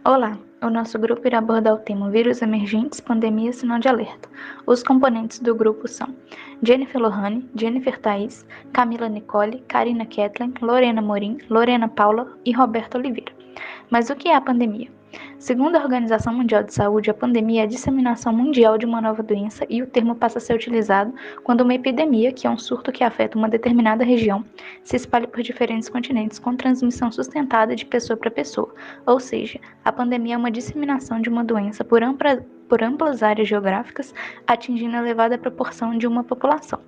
Olá, o nosso grupo irá abordar o tema vírus emergentes, pandemia, sinal de alerta. Os componentes do grupo são Jennifer Lohane, Jennifer Thaís, Camila Nicole, Karina Ketlin, Lorena Morim, Lorena Paula e Roberto Oliveira. Mas o que é a pandemia? Segundo a Organização Mundial de Saúde, a pandemia é a disseminação mundial de uma nova doença e o termo passa a ser utilizado quando uma epidemia, que é um surto que afeta uma determinada região, se espalha por diferentes continentes com transmissão sustentada de pessoa para pessoa, ou seja, a pandemia é uma disseminação de uma doença por amplas áreas geográficas, atingindo elevada proporção de uma população.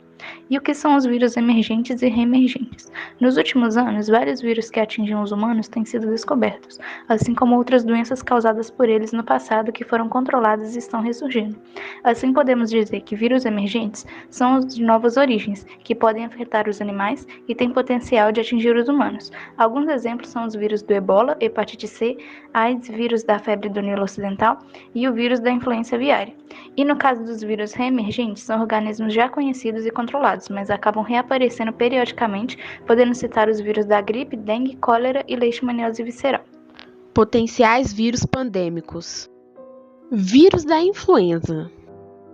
E o que são os vírus emergentes e reemergentes? Nos últimos anos, vários vírus que atingiam os humanos têm sido descobertos, assim como outras doenças causadas por eles no passado que foram controladas e estão ressurgindo. Assim, podemos dizer que vírus emergentes são os de novas origens, que podem afetar os animais e têm potencial de atingir os humanos. Alguns exemplos são os vírus do Ebola, hepatite C, AIDS, vírus da febre do Nilo Ocidental e o vírus da influenza aviária. E no caso dos vírus reemergentes, são organismos já conhecidos e controlados, mas acabam reaparecendo periodicamente, podendo citar os vírus da gripe, dengue, cólera e leishmaniose visceral. Potenciais vírus pandêmicos. Vírus da influenza.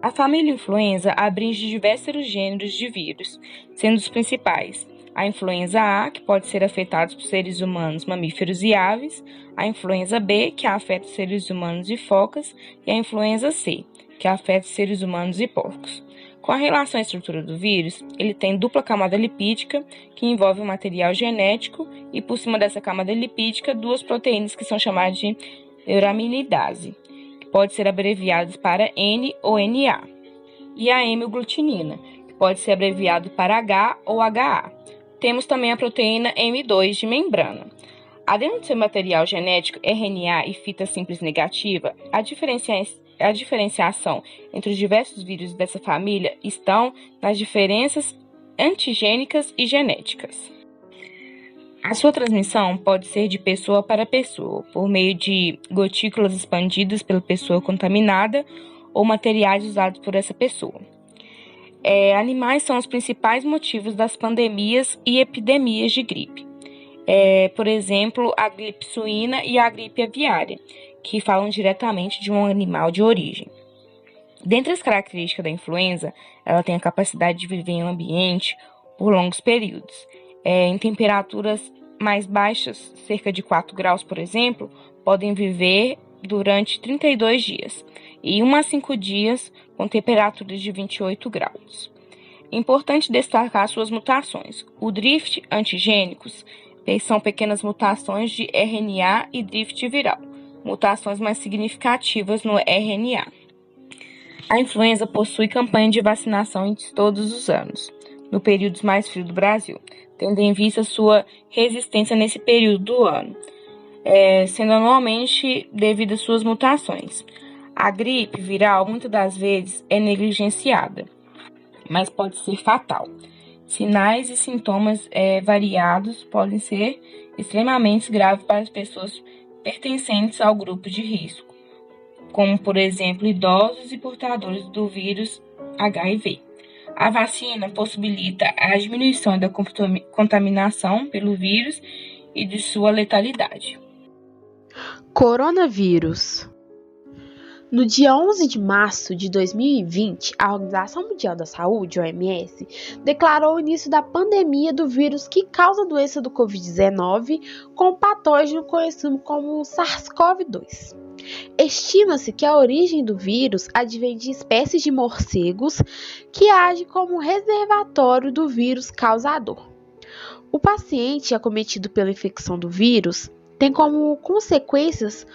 A família influenza abrange diversos gêneros de vírus, sendo os principais a influenza A, que pode ser afetada por seres humanos, mamíferos e aves, a influenza B, que afeta seres humanos e focas, e a influenza C, que afeta seres humanos e porcos. Com relação à estrutura do vírus, ele tem dupla camada lipídica, que envolve um material genético, e por cima dessa camada lipídica, duas proteínas que são chamadas de neuraminidase, que pode ser abreviadas para N ou NA, e a hemaglutinina, que pode ser abreviado para H ou HA. Temos também a proteína M2 de membrana. Além do seu material genético RNA e fita simples negativa, a diferenciação entre os diversos vírus dessa família estão nas diferenças antigênicas e genéticas. A sua transmissão pode ser de pessoa para pessoa, por meio de gotículas expandidas pela pessoa contaminada ou materiais usados por essa pessoa. Animais são os principais motivos das pandemias e epidemias de gripe. Por exemplo, a gripe suína e a gripe aviária, que falam diretamente de um animal de origem. Dentre as características da influenza, ela tem a capacidade de viver em um ambiente por longos períodos. Em temperaturas mais baixas, cerca de 4 graus, por exemplo, podem viver durante 32 dias, e 1 a 5 dias com temperaturas de 28 graus. Importante destacar suas mutações. O drift antigênicos são pequenas mutações de RNA e drift viral, mutações mais significativas no RNA. A influenza possui campanha de vacinação todos os anos, no período mais frio do Brasil, tendo em vista sua resistência nesse período do ano, sendo anualmente devido às suas mutações. A gripe viral, muitas das vezes, é negligenciada, mas pode ser fatal. Sinais e sintomas variados podem ser extremamente graves para as pessoas pertencentes ao grupo de risco, como, por exemplo, idosos e portadores do vírus HIV. A vacina possibilita a diminuição da contaminação pelo vírus e de sua letalidade. Coronavírus. No dia 11 de março de 2020, a Organização Mundial da Saúde, OMS, declarou o início da pandemia do vírus que causa a doença do Covid-19 com o patógeno conhecido como SARS-CoV-2. Estima-se que a origem do vírus advém de espécies de morcegos que agem como reservatório do vírus causador. O paciente acometido pela infecção do vírus tem como consequências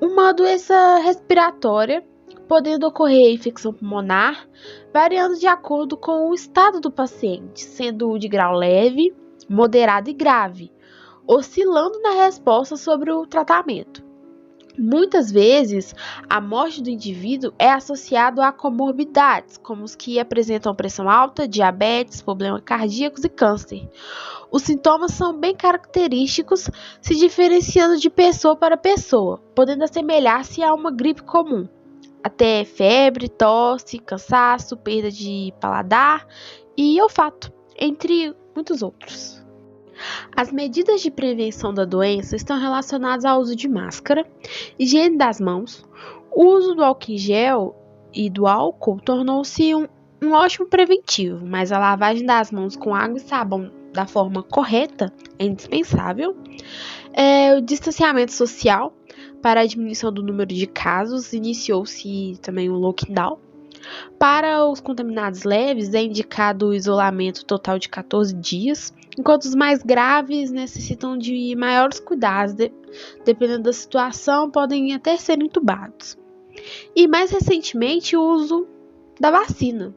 uma doença respiratória, podendo ocorrer infecção pulmonar, variando de acordo com o estado do paciente, sendo de grau leve, moderado e grave, oscilando na resposta sobre o tratamento. Muitas vezes, a morte do indivíduo é associada a comorbidades, como os que apresentam pressão alta, diabetes, problemas cardíacos e câncer. Os sintomas são bem característicos, se diferenciando de pessoa para pessoa, podendo assemelhar-se a uma gripe comum, até febre, tosse, cansaço, perda de paladar e olfato, entre muitos outros. As medidas de prevenção da doença estão relacionadas ao uso de máscara, higiene das mãos, o uso do álcool em gel e do álcool tornou-se um ótimo preventivo, mas a lavagem das mãos com água e sabão da forma correta é indispensável. O distanciamento social para a diminuição do número de casos, iniciou-se também o lockdown. Para os contaminados leves, é indicado o isolamento total de 14 dias, enquanto os mais graves necessitam de maiores cuidados, dependendo da situação, podem até ser entubados. E mais recentemente, o uso da vacina,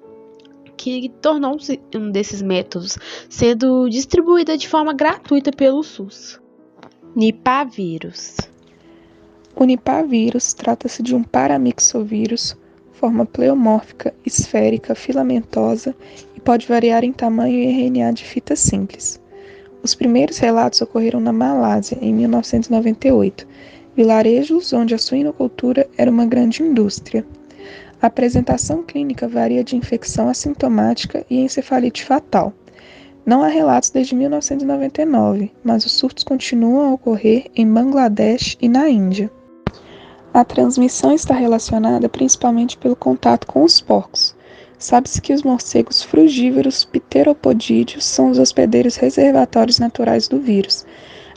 que tornou-se um desses métodos, sendo distribuída de forma gratuita pelo SUS. Nipah vírus. O Nipah vírus trata-se de um paramyxovírus, forma pleomórfica, esférica, filamentosa e pode variar em tamanho e RNA de fita simples. Os primeiros relatos ocorreram na Malásia, em 1998, vilarejos onde a suinocultura era uma grande indústria. A apresentação clínica varia de infecção assintomática e encefalite fatal. Não há relatos desde 1999, mas os surtos continuam a ocorrer em Bangladesh e na Índia. A transmissão está relacionada principalmente pelo contato com os porcos. Sabe-se que os morcegos frugívoros pteropodídeos são os hospedeiros reservatórios naturais do vírus.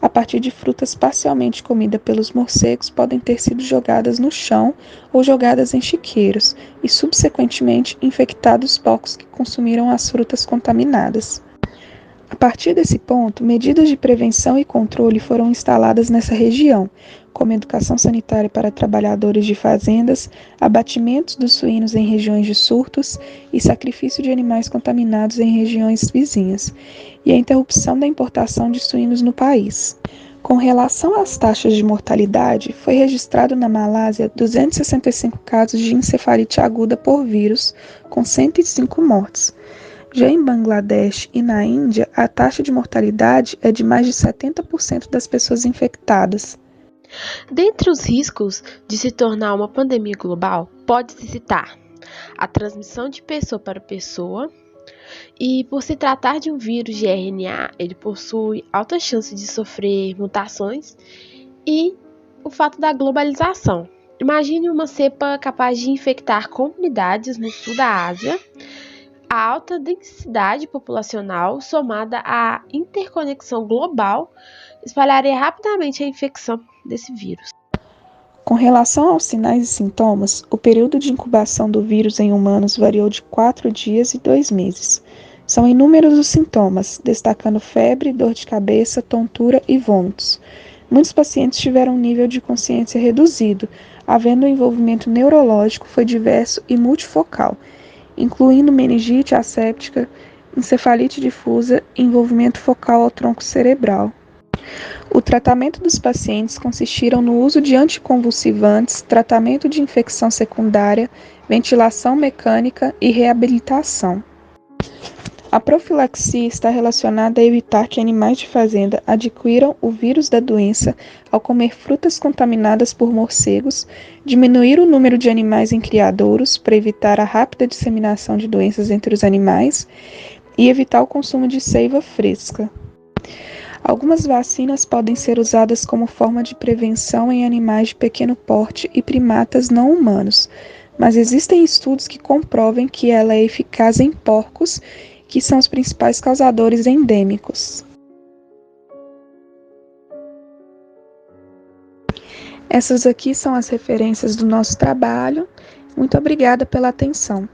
A partir de frutas parcialmente comidas pelos morcegos podem ter sido jogadas no chão ou jogadas em chiqueiros e, subsequentemente, infectado os porcos que consumiram as frutas contaminadas. A partir desse ponto, medidas de prevenção e controle foram instaladas nessa região, como educação sanitária para trabalhadores de fazendas, abatimentos dos suínos em regiões de surtos e sacrifício de animais contaminados em regiões vizinhas, e a interrupção da importação de suínos no país. Com relação às taxas de mortalidade, foi registrado na Malásia 265 casos de encefalite aguda por vírus, com 105 mortes. Já em Bangladesh e na Índia, a taxa de mortalidade é de mais de 70% das pessoas infectadas. Dentre os riscos de se tornar uma pandemia global, pode-se citar a transmissão de pessoa para pessoa, e por se tratar de um vírus de RNA, ele possui alta chance de sofrer mutações, e o fato da globalização. Imagine uma cepa capaz de infectar comunidades no sul da Ásia. A alta densidade populacional, somada à interconexão global, espalharia rapidamente a infecção desse vírus. Com relação aos sinais e sintomas, o período de incubação do vírus em humanos variou de 4 dias e 2 meses. São inúmeros os sintomas, destacando febre, dor de cabeça, tontura e vômitos. Muitos pacientes tiveram um nível de consciência reduzido, havendo o envolvimento neurológico foi diverso e multifocal, incluindo meningite asséptica, encefalite difusa e envolvimento focal ao tronco cerebral. O tratamento dos pacientes consistiram no uso de anticonvulsivantes, tratamento de infecção secundária, ventilação mecânica e reabilitação. A profilaxia está relacionada a evitar que animais de fazenda adquiram o vírus da doença ao comer frutas contaminadas por morcegos, diminuir o número de animais em criadouros para evitar a rápida disseminação de doenças entre os animais e evitar o consumo de seiva fresca. Algumas vacinas podem ser usadas como forma de prevenção em animais de pequeno porte e primatas não humanos, mas existem estudos que comprovem que ela é eficaz em porcos, que são os principais causadores endêmicos. Essas aqui são as referências do nosso trabalho. Muito obrigada pela atenção.